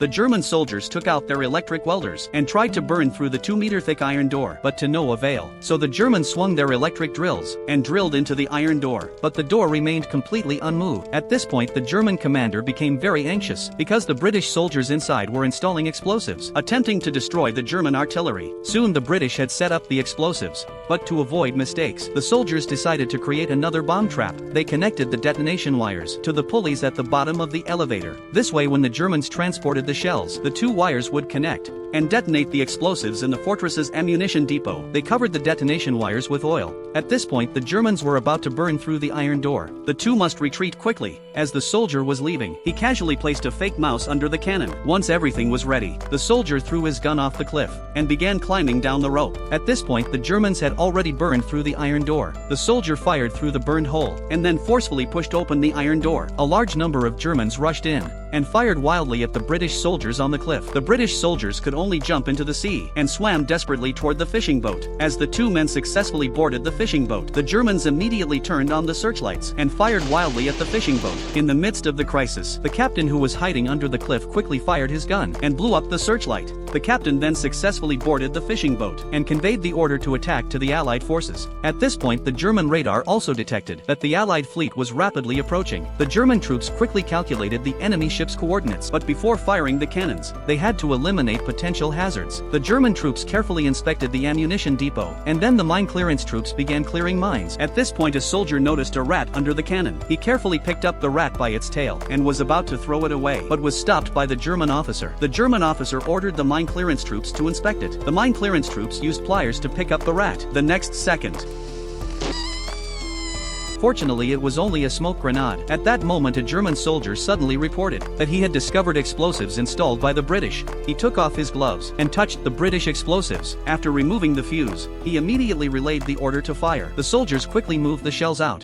The German soldiers took out their electric welders and tried to burn through the 2-meter-thick iron door, but to no avail. So the Germans swung their electric drills and drilled into the iron door, but the door remained completely unmoved. At this point, the German commander became very anxious because the British soldiers inside were installing explosives, attempting to destroy the German artillery. Soon the British had set up the explosives, but to avoid mistakes, the soldiers decided to create another bomb trap. They connected the detonation wires to the pulleys at the bottom of the elevator. This way, when the Germans transported the shells, the two wires would connect and detonate the explosives in the fortress's ammunition depot. They covered the detonation wires with oil. At this point, the Germans were about to burn through the iron door. The two must retreat quickly. As the soldier was leaving, he casually placed a fake mouse under the cannon. Once everything was ready, the soldier threw his gun off the cliff and began climbing down the rope. At this point, the Germans had already burned through the iron door. The soldier fired through the burned hole and then forcefully pushed open the iron door. A large number of Germans rushed in and fired wildly at the British soldiers on the cliff. The British soldiers could only jump into the sea and swam desperately toward the fishing boat. As the two men successfully boarded the fishing boat, the Germans immediately turned on the searchlights and fired wildly at the fishing boat. In the midst of the crisis, the captain who was hiding under the cliff quickly fired his gun and blew up the searchlight. The captain then successfully boarded the fishing boat and conveyed the order to attack to the Allied forces. At this point, the German radar also detected that the Allied fleet was rapidly approaching. The German troops quickly calculated the enemy ship's coordinates, but before firing the cannons, they had to eliminate potential hazards. The German troops carefully inspected the ammunition depot, and then the mine clearance troops began clearing mines. At this point, a soldier noticed a rat under the cannon. He carefully picked up the rat by its tail and was about to throw it away, but was stopped by the German officer. The German officer ordered the mine clearance troops to inspect it. The mine clearance troops used pliers to pick up the rat. The next second, fortunately, it was only a smoke grenade. At that moment, a German soldier suddenly reported that he had discovered explosives installed by the British. He took off his gloves and touched the British explosives. After removing the fuse, he immediately relayed the order to fire. The soldiers quickly moved the shells out